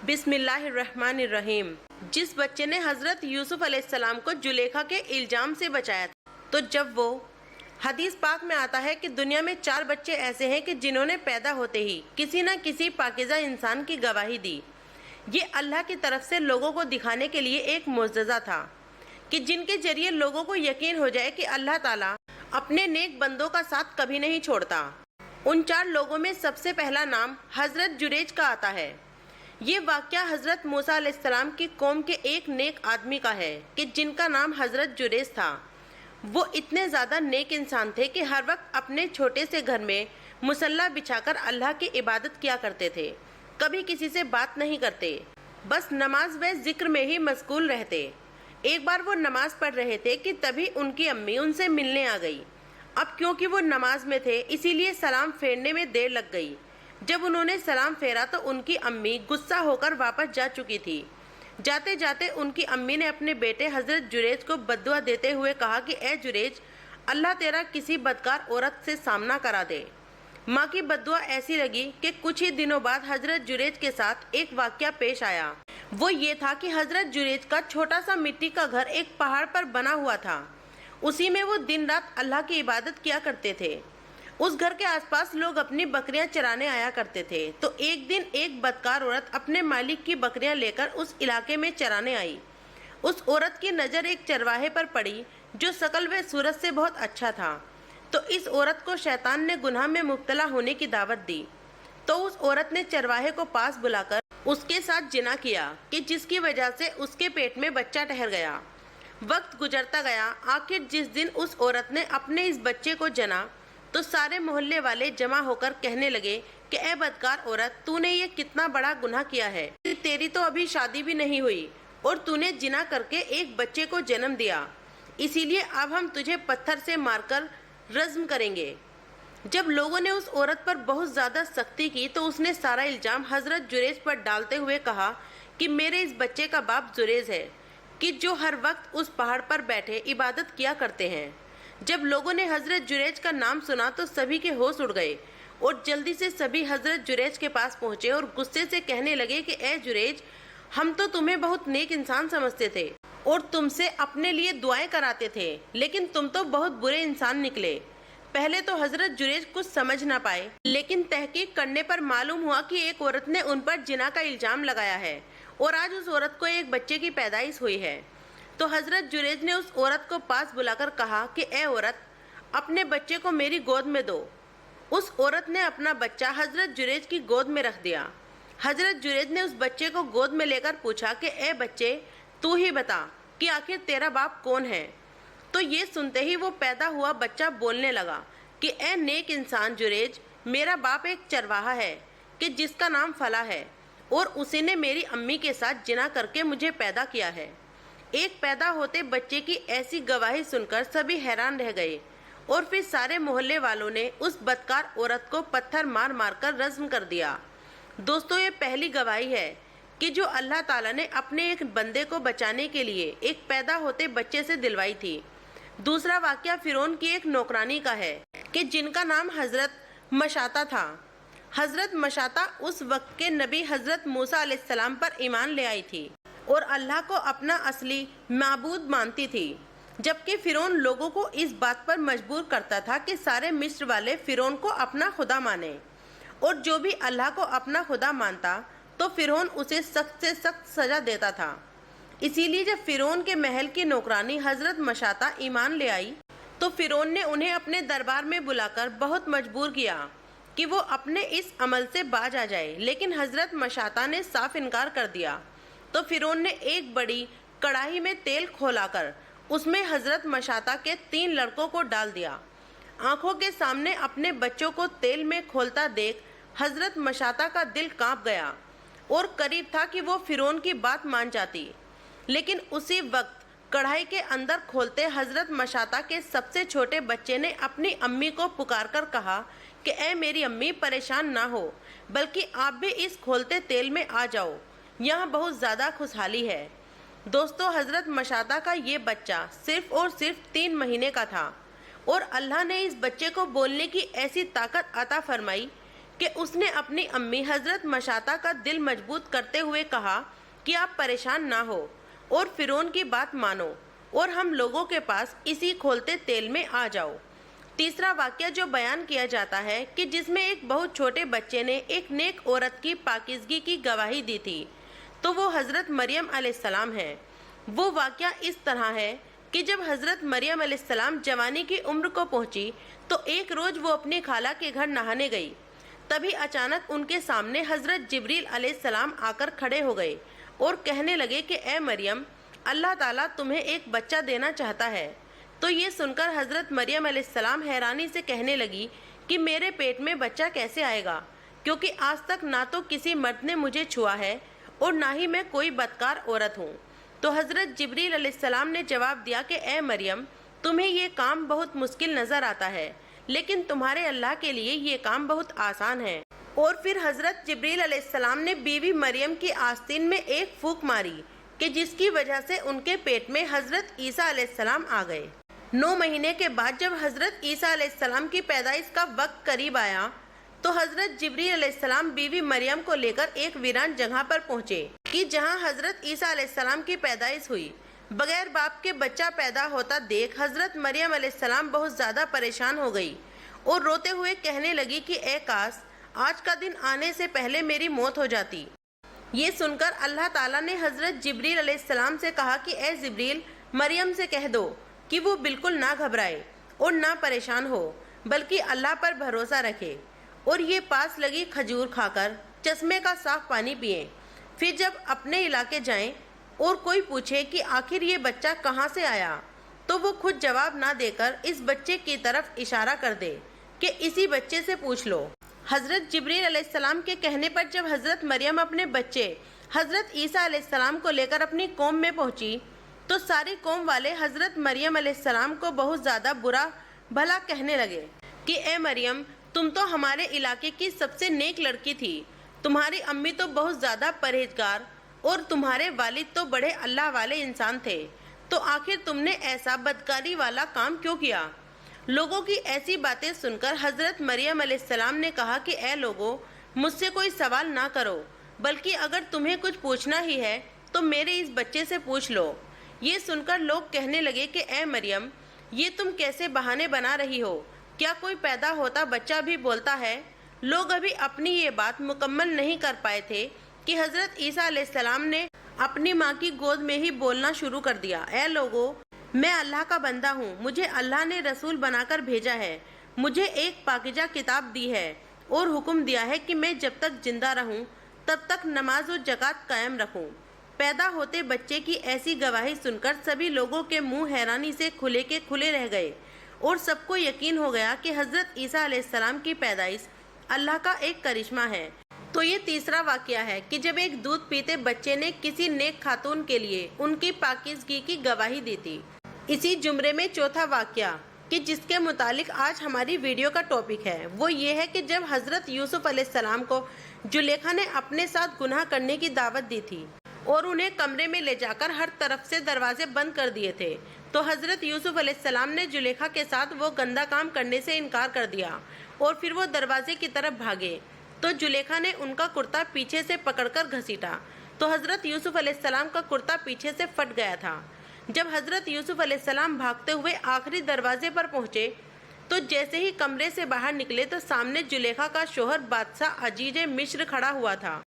बिस्मिल्लाहिर्रहमानिर्रहीम। जिस बच्चे ने हजरत यूसुफ अलैहिस्सलाम को जुलेखा के इल्जाम से बचाया था, तो जब वो हदीस पाक में आता है कि दुनिया में 4 बच्चे ऐसे हैं कि जिन्होंने पैदा होते ही किसी न किसी पाकीज़ा इंसान की गवाही दी। ये अल्लाह की तरफ से लोगों को दिखाने के लिए एक मुअज्जज़ा था कि जिनके जरिए लोगों को यकीन हो जाए कि अल्लाह ताला अपने नेक बंदों का साथ कभी नहीं छोड़ता। उन 4 लोगों में सबसे पहला नाम हजरत जुरेज का आता है। ये वाक़या हजरत मूसा अलैहिस्सलाम की कौम के एक नेक आदमी का है कि जिनका नाम हजरत जुरेज था। वो इतने ज़्यादा नेक इंसान थे कि हर वक्त अपने छोटे से घर में मुसल्ला बिछाकर अल्लाह की इबादत किया करते थे। कभी किसी से बात नहीं करते, बस नमाज व जिक्र में ही मशगूल रहते। एक बार वो नमाज पढ़ रहे थे कि तभी उनकी अम्मी उनसे मिलने आ गई। अब क्योंकि वो नमाज में थे, इसीलिए सलाम फेरने में देर लग गई। जब उन्होंने सलाम फेरा तो उनकी अम्मी गुस्सा होकर वापस जा चुकी थी। जाते जाते उनकी अम्मी ने अपने बेटे हजरत जुरेज को बद्दुआ देते हुए कहा कि ए जुरेज, अल्लाह तेरा किसी बदकार औरत से सामना करा दे। माँ की बद्दुआ ऐसी लगी कि कुछ ही दिनों बाद हजरत जुरेज के साथ एक वाक़या पेश आया। वो ये था कि हजरत जुरेज का छोटा सा मिट्टी का घर एक पहाड़ पर बना हुआ था। उसी में वो दिन रात अल्लाह की इबादत किया करते थे। उस घर के आसपास लोग अपनी बकरियां चराने आया करते थे। तो एक दिन एक बदकार औरत अपने मालिक की बकरियां लेकर उस इलाके में चराने आई। उस औरत की नज़र एक चरवाहे पर पड़ी जो शकल व सूरत से बहुत अच्छा था। तो इस औरत को शैतान ने गुनाह में मुब्तला होने की दावत दी। तो उस औरत ने चरवाहे को पास बुलाकर उसके साथ जिना किया कि जिसकी वजह से उसके पेट में बच्चा ठहर गया। वक्त गुजरता गया। आखिर जिस दिन उस औरत ने अपने इस बच्चे को जना तो सारे मोहल्ले वाले जमा होकर कहने लगे कि ए बदकार औरत, तूने ये कितना बड़ा गुनाह किया है। तेरी तो अभी शादी भी नहीं हुई और तूने जिना करके एक बच्चे को जन्म दिया, इसीलिए अब हम तुझे पत्थर से मारकर रज्म करेंगे। जब लोगों ने उस औरत पर बहुत ज़्यादा सख्ती की तो उसने सारा इल्ज़ाम हजरत जुरेज पर डालते हुए कहा कि मेरे इस बच्चे का बाप जुरेज है कि जो हर वक्त उस पहाड़ पर बैठे इबादत किया करते हैं। जब लोगों ने हजरत जुरेज का नाम सुना तो सभी के होश उड़ गए और जल्दी से सभी हजरत जुरेज के पास पहुंचे और गुस्से से कहने लगे कि ए जुरेज, हम तो तुम्हें बहुत नेक इंसान समझते थे और तुमसे अपने लिए दुआएं कराते थे, लेकिन तुम तो बहुत बुरे इंसान निकले। पहले तो हजरत जुरेज कुछ समझ ना पाए, लेकिन तहकीक करने पर मालूम हुआ कि एक औरत ने उन पर जिना का इल्जाम लगाया है और आज उस औरत को एक बच्चे की पैदाइश हुई है। तो हजरत जुरेज ने उस औरत को पास बुलाकर कहा कि ए औरत, अपने बच्चे को मेरी गोद में दो। उस औरत ने अपना बच्चा हजरत जुरेज की गोद में रख दिया। हजरत जुरेज ने उस बच्चे को गोद में लेकर पूछा कि ए बच्चे, तू ही बता कि आखिर तेरा बाप कौन है। तो ये सुनते ही वो पैदा हुआ बच्चा बोलने लगा कि ए नेक इंसान जुरेज, मेरा बाप एक चरवाहा है कि जिसका नाम फला है और उसी ने मेरी अम्मी के साथ जिना करके मुझे पैदा किया है। एक पैदा होते बच्चे की ऐसी गवाही सुनकर सभी हैरान रह गए और फिर सारे मोहल्ले वालों ने उस बदकार औरत को पत्थर मार मार कर रज्म कर दिया। दोस्तों, ये पहली गवाही है कि जो अल्लाह ताला ने अपने एक बंदे को बचाने के लिए एक पैदा होते बच्चे से दिलवाई थी। दूसरा वाक़या फिरौन की एक नौकरानी का है कि जिनका नाम हजरत मशाता था। हजरत मशाता उस वक्त के नबी हजरत मूसा अलैहिस्सलाम पर ईमान ले आई थी और अल्लाह को अपना असली माबूद मानती थी, जबकि फिरौन लोगों को इस बात पर मजबूर करता था कि सारे मिस्र वाले फिरौन को अपना खुदा माने और जो भी अल्लाह को अपना खुदा मानता तो फिरौन उसे सख्त से सख्त सज़ा देता था। इसीलिए जब फिरौन के महल की नौकरानी हजरत मशाता ईमान ले आई तो फिरौन ने उन्हें अपने दरबार में बुलाकर बहुत मजबूर किया कि वो अपने इस अमल से बाज आ जाए, लेकिन हजरत मशाता ने साफ इनकार कर दिया। तो फिरौन ने एक बड़ी कढ़ाई में तेल खोलाकर उसमें हजरत मशाता के 3 लड़कों को डाल दिया। आंखों के सामने अपने बच्चों को तेल में खोलता देख हजरत मशाता का दिल कांप गया और करीब था कि वो फिरौन की बात मान जाती, लेकिन उसी वक्त कढ़ाई के अंदर खोलते हजरत मशाता के सबसे छोटे बच्चे ने अपनी अम्मी को पुकारकर कहा कि ए मेरी अम्मी, परेशान ना हो, बल्कि आप भी इस खोलते तेल में आ जाओ, यहाँ बहुत ज़्यादा खुशहाली है। दोस्तों, हजरत मशाता का ये बच्चा सिर्फ और सिर्फ 3 महीने का था और अल्लाह ने इस बच्चे को बोलने की ऐसी ताकत अता फरमाई کہ اس نے اپنی امی حضرت مشاطہ کا دل مضبوط کرتے ہوئے کہا کہ آپ پریشان نہ ہو اور فرعون کی بات مانو اور ہم لوگوں کے پاس اسی کھولتے تیل میں آ جاؤ۔ تیسرا واقعہ جو بیان کیا جاتا ہے کہ جس میں ایک بہت چھوٹے بچے نے ایک نیک عورت کی پاکیزگی کی گواہی دی تھی، تو وہ حضرت مریم علیہ السلام ہے۔ وہ واقعہ اس طرح ہے کہ جب حضرت مریم علیہ السلام جوانی کی عمر کو پہنچی تو ایک روز وہ اپنی خالہ کے گھر نہانے گئی۔ تبھی اچانک ان کے سامنے حضرت جبریل علیہ السلام آ کر کھڑے ہو گئے اور کہنے لگے کہ اے مریم، اللہ تعالیٰ تمہیں ایک بچہ دینا چاہتا ہے۔ تو یہ سن کر حضرت مریم علیہ السلام حیرانی سے کہنے لگی کہ میرے پیٹ میں بچہ کیسے آئے گا، کیونکہ آج تک نہ تو کسی مرد نے مجھے چھوا ہے اور نہ ہی میں کوئی بدکار عورت ہوں۔ تو حضرت جبریل علیہ السلام نے جواب دیا کہ اے مریم، تمہیں یہ کام بہت مشکل نظر آتا ہے، لیکن تمہارے اللہ کے لیے یہ کام بہت آسان ہے۔ اور پھر حضرت جبریل علیہ السلام نے بیوی مریم کی آستین میں ایک پھونک ماری کہ جس کی وجہ سے ان کے پیٹ میں حضرت عیسیٰ علیہ السلام آ گئے۔ 9 مہینے کے بعد جب حضرت عیسیٰ علیہ السلام کی پیدائش کا وقت قریب آیا تو حضرت جبریل علیہ السلام بیوی مریم کو لے کر ایک ویران جگہ پر پہنچے کہ جہاں حضرت عیسیٰ علیہ السلام کی پیدائش ہوئی۔ بغیر باپ کے بچہ پیدا ہوتا دیکھ حضرت مریم علیہ السلام بہت زیادہ پریشان ہو گئی اور روتے ہوئے کہنے لگی کہ اے کاش آج کا دن آنے سے پہلے میری موت ہو جاتی۔ یہ سن کر اللہ تعالیٰ نے حضرت جبریل علیہ السلام سے کہا کہ اے جبریل، مریم سے کہہ دو کہ وہ بالکل نہ گھبرائے اور نہ پریشان ہو، بلکہ اللہ پر بھروسہ رکھے اور یہ پاس لگی کھجور کھا کر چشمے کا صاف پانی پئیں۔ پھر جب اپنے علاقے جائیں اور کوئی پوچھے کہ آخر یہ بچہ کہاں سے آیا تو وہ خود جواب نہ دے کر اس بچے کی طرف اشارہ کر دے کہ اسی بچے سے پوچھ لو۔ حضرت جبریل علیہ السلام کے کہنے پر جب حضرت مریم اپنے بچے حضرت عیسیٰ علیہ السلام کو لے کر اپنی قوم میں پہنچی تو ساری قوم والے حضرت مریم علیہ السلام کو بہت زیادہ برا بھلا کہنے لگے کہ اے مریم، تم تو ہمارے علاقے کی سب سے نیک لڑکی تھی، تمہاری امی تو بہت زیادہ پرہیزگار اور تمہارے والد تو بڑے اللہ والے انسان تھے، تو آخر تم نے ایسا بدکاری والا کام کیوں کیا؟ لوگوں کی ایسی باتیں سن کر حضرت مریم علیہ السلام نے کہا کہ اے لوگوں، مجھ سے کوئی سوال نہ کرو، بلکہ اگر تمہیں کچھ پوچھنا ہی ہے تو میرے اس بچے سے پوچھ لو۔ یہ سن کر لوگ کہنے لگے کہ اے مریم، یہ تم کیسے بہانے بنا رہی ہو؟ کیا کوئی پیدا ہوتا بچہ بھی بولتا ہے؟ لوگ ابھی اپنی یہ بات مکمل نہیں کر پائے تھے کہ حضرت عیسیٰ علیہ السلام نے اپنی ماں کی گود میں ہی بولنا شروع کر دیا۔ اے لوگوں، میں اللہ کا بندہ ہوں، مجھے اللہ نے رسول بنا کر بھیجا ہے، مجھے ایک پاکیزہ کتاب دی ہے اور حکم دیا ہے کہ میں جب تک زندہ رہوں تب تک نماز و زکوٰۃ قائم رکھوں۔ پیدا ہوتے بچے کی ایسی گواہی سن کر سبھی لوگوں کے منہ حیرانی سے کھلے کے کھلے رہ گئے اور سب کو یقین ہو گیا کہ حضرت عیسیٰ علیہ السلام کی پیدائش اللہ کا ایک کرشمہ ہے۔ تو یہ تیسرا واقعہ ہے کہ جب ایک دودھ پیتے بچے نے کسی نیک خاتون کے لیے ان کی پاکیزگی کی گواہی دی تھی۔ اسی زمرے میں چوتھا واقعہ کہ جس کے متعلق آج ہماری ویڈیو کا ٹاپک ہے وہ یہ ہے کہ جب حضرت یوسف علیہ السلام کو زلیخا نے اپنے ساتھ گناہ کرنے کی دعوت دی تھی اور انہیں کمرے میں لے جا کر ہر طرف سے دروازے بند کر دیے تھے، تو حضرت یوسف علیہ السلام نے زلیخا کے ساتھ وہ گندا کام کرنے سے انکار کر دیا اور پھر وہ دروازے کی طرف بھاگے تو زلیخا نے ان کا کرتا پیچھے سے پکڑ کر گھسیٹا تو حضرت یوسف علیہ السلام کا کرتا پیچھے سے پھٹ گیا تھا۔ جب حضرت یوسف علیہ السلام بھاگتے ہوئے آخری دروازے پر پہنچے تو جیسے ہی کمرے سے باہر نکلے تو سامنے زلیخا کا شوہر بادشاہ عزیز مصر کھڑا ہوا تھا۔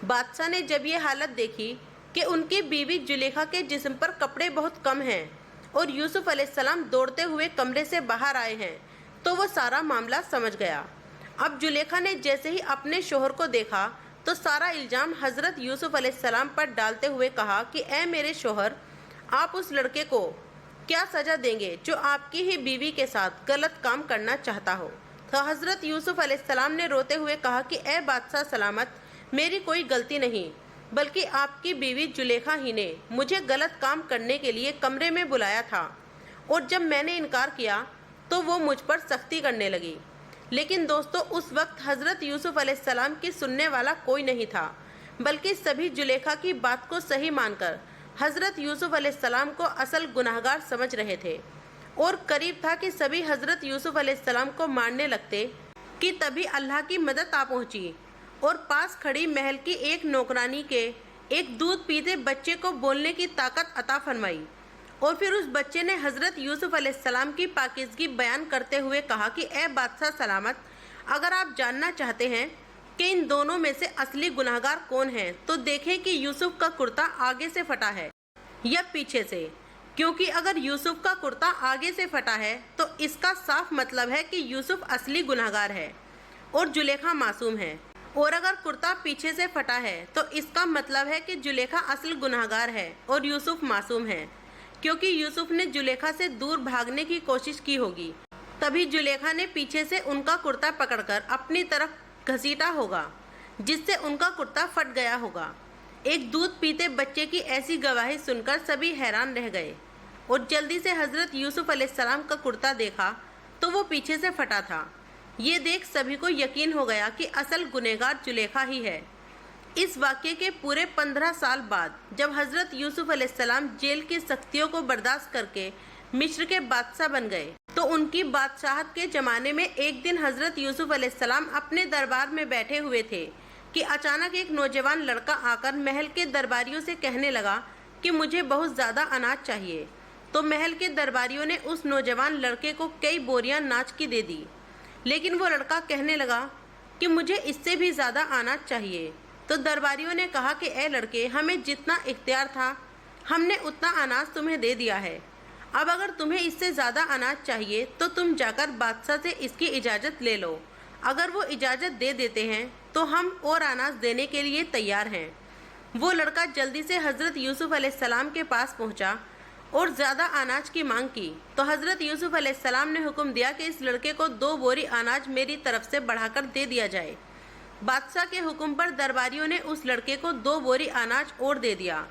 بادشاہ نے جب یہ حالت دیکھی کہ ان کی بیوی زلیخا کے جسم پر کپڑے بہت کم ہیں اور یوسف علیہ السلام دوڑتے ہوئے کمرے سے باہر آئے ہیں تو وہ سارا معاملہ سمجھ گیا۔ اب زلیخا نے جیسے ہی اپنے شوہر کو دیکھا تو سارا الزام حضرت یوسف علیہ السلام پر ڈالتے ہوئے کہا کہ اے میرے شوہر، آپ اس لڑکے کو کیا سزا دیں گے جو آپ کی ہی بیوی کے ساتھ غلط کام کرنا چاہتا ہو؟ تو حضرت یوسف علیہ السلام نے روتے ہوئے کہا کہ اے بادشاہ سلامت، میری کوئی غلطی نہیں، بلکہ آپ کی بیوی زلیخا ہی نے مجھے غلط کام کرنے کے لیے کمرے میں بلایا تھا اور جب میں نے انکار کیا تو وہ مجھ پر سختی کرنے لگی۔ لیکن دوستو، اس وقت حضرت یوسف علیہ السلام کی سننے والا کوئی نہیں تھا، بلکہ سبھی زلیخا کی بات کو صحیح مان کر حضرت یوسف علیہ السلام کو اصل گناہگار سمجھ رہے تھے اور قریب تھا کہ سبھی حضرت یوسف علیہ السلام کو مارنے لگتے कि तभी अल्लाह की मदद आ पहुंची और पास खड़ी महल की एक नौकरानी के एक दूध पीते बच्चे को बोलने की ताकत अता फरमाई। और फिर उस बच्चे ने हज़रत यूसुफ अलैहिस्सलाम की पाकीज़गी बयान करते हुए कहा कि ए बादशाह सलामत, अगर आप जानना चाहते हैं कि इन दोनों में से असली गुनहगार कौन है तो देखें कि यूसुफ का कुर्ता आगे से फटा है या पीछे से, क्योंकि अगर यूसुफ का कुर्ता आगे से फटा है तो इसका साफ मतलब है कि यूसुफ असली गुनहगार है और जुलेखा मासूम है, और अगर कुर्ता पीछे से फटा है तो इसका मतलब है कि जुलेखा असल गुनहगार है और यूसुफ मासूम है, क्योंकि यूसुफ ने जुलेखा से दूर भागने की कोशिश की होगी। तभी जुलेखा ने पीछे से उनका कुर्ता पकड़कर अपनी तरफ घसीटा होगा, जिससे उनका कुर्ता फट गया होगा। एक दूध पीते बच्चे की ऐसी गवाही सुनकर सभी हैरान रह गए और जल्दी से हज़रत यूसुफ अलैहिस्सलाम का कुर्ता देखा तो वो पीछे से फटा था। ये देख सभी को यकीन हो गया कि असल गुनहगार जुलेखा ही है। इस वाक़ये के पूरे 15 साल बाद जब हज़रत यूसुफ अलैहिस्सलाम जेल की सख्तियों को बर्दाश्त करके मिस्र के बादशाह बन गए तो उनकी बादशाहत के ज़माने में एक दिन हज़रत यूसुफ अलैहिस्सलाम अपने दरबार में बैठे हुए थे कि अचानक एक नौजवान लड़का आकर महल के दरबारियों से कहने लगा कि मुझे बहुत ज़्यादा अनाज चाहिए। तो महल के दरबारियों ने उस नौजवान लड़के को कई बोरियां अनाज की दे दी, लेकिन वो लड़का कहने लगा कि मुझे इससे भी ज़्यादा अनाज चाहिए। तो दरबारियों ने कहा कि ए लड़के, हमें जितना इख्तियार था हमने उतना अनाज तुम्हें दे दिया है। अब अगर तुम्हें इससे ज़्यादा अनाज चाहिए तो तुम जाकर बादशाह से इसकी इजाज़त ले लो। अगर वो इजाज़त दे देते हैं तो हम और अनाज देने के लिए तैयार हैं। वो लड़का जल्दी से हज़रत यूसुफ अलैहिस्सलाम के पास पहुंचा और ज़्यादा अनाज की मांग की। तो हज़रत यूसुफ अलैहिस्सलाम ने हुक्म दिया कि इस लड़के को 2 बोरी अनाज मेरी तरफ से बढ़ाकर दे दिया जाए। बादशाह के हुक्म पर दरबारियों ने उस लड़के को 2 बोरी अनाज और दे दिया।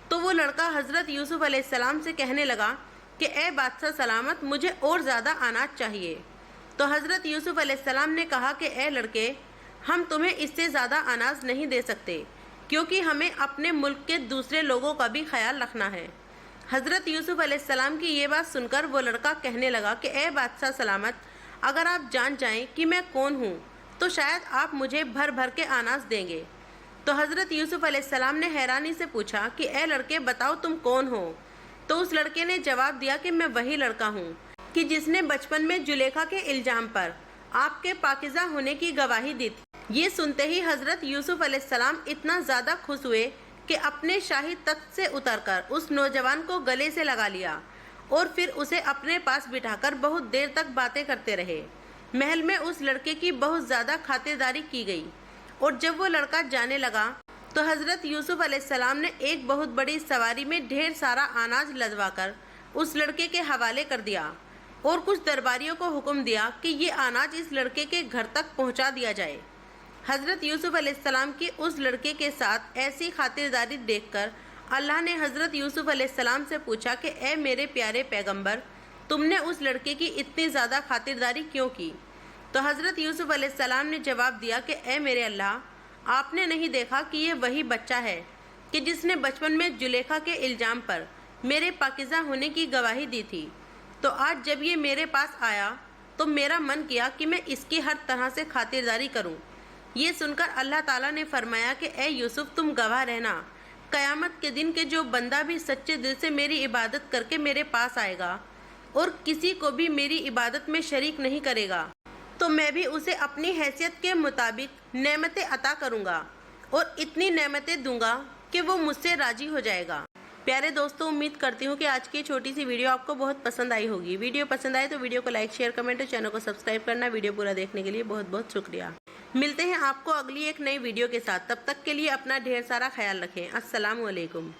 तो वो लड़का हज़रत यूसुफ अलैहिस्सलाम से कहने लगा कि ए बादशाह सलामत, मुझे और ज़्यादा अनाज चाहिए। तो हज़रत यूसुफ अलैहिस्सलाम ने कहा कि ए लड़के, हम तुम्हें इससे ज़्यादा अनाज नहीं दे सकते, क्योंकि हमें अपने मुल्क के दूसरे लोगों का भी ख्याल रखना है। हज़रत यूसुफ अलैहिस्सलाम की ये बात सुनकर वो लड़का कहने लगा कि ए बादशाह सलामत, अगर आप जान जाएं कि मैं कौन हूँ तो शायद आप मुझे भर भर के अनाज देंगे। तो हज़रत यूसुफ अलैहिस्सलाम ने हैरानी से पूछा कि ए लड़के, बताओ तुम कौन हो। तो उस लड़के ने जवाब दिया कि मैं वही लड़का हूँ कि जिसने बचपन में जुलेखा के इल्ज़ाम पर आपके पाकीज़ा होने की गवाही दी थी। ये सुनते ही हज़रत यूसुफ अलैहिस्सलाम इतना ज़्यादा खुश हुए कि अपने शाही तख्त से उतरकर उस नौजवान को गले से लगा लिया और फिर उसे अपने पास बिठाकर बहुत देर तक बातें करते रहे। महल में उस लड़के की बहुत ज़्यादा खातिरदारी की गई और जब वो लड़का जाने लगा तो हज़रत यूसुफ अलैहिस्सलाम ने एक बहुत बड़ी सवारी में ढेर सारा अनाज लदवाकर उस लड़के के हवाले कर दिया और कुछ दरबारियों को हुक्म दिया कि ये अनाज इस लड़के के घर तक पहुंचा दिया जाए। हज़रत यूसुफ अलैहिस्सलाम की उस लड़के के साथ ऐसी खातिरदारी देखकर अल्लाह ने हज़रत यूसुफ अलैहिस्सलाम से पूछा कि ए मेरे प्यारे पैगंबर, तुमने उस लड़के की इतनी ज़्यादा खातिरदारी क्यों की। तो हज़रत यूसुफ अलैहिस्सलाम ने जवाब दिया कि ए मेरे अल्लाह, आपने नहीं देखा कि ये वही बच्चा है कि जिसने बचपन में जुलेखा के इल्ज़ाम पर मेरे पाकीज़ा होने की गवाही दी थी। तो आज जब ये मेरे पास आया तो मेरा मन किया कि मैं इसकी हर तरह से खातिरदारी करूं। ये सुनकर अल्लाह ताला ने फरमाया कि ए यूसुफ, तुम गवाह रहना, क़यामत के दिन के जो बंदा भी सच्चे दिल से मेरी इबादत करके मेरे पास आएगा और किसी को भी मेरी इबादत में शरीक नहीं करेगा तो मैं भी उसे अपनी हैसियत के मुताबिक नेमतें अता करूँगा और इतनी नेमतें दूंगा कि वो मुझसे राज़ी हो जाएगा। प्यारे दोस्तों, उम्मीद करती हूँ कि आज की छोटी सी वीडियो आपको बहुत पसंद आई होगी। वीडियो पसंद आए तो वीडियो को लाइक, शेयर, कमेंट और चैनल को सब्सक्राइब करना। वीडियो पूरा देखने के लिए बहुत बहुत शुक्रिया। मिलते हैं आपको अगली एक नई वीडियो के साथ। तब तक के लिए अपना ढेर सारा ख्याल रखें। अस्सलामु अलैकुम।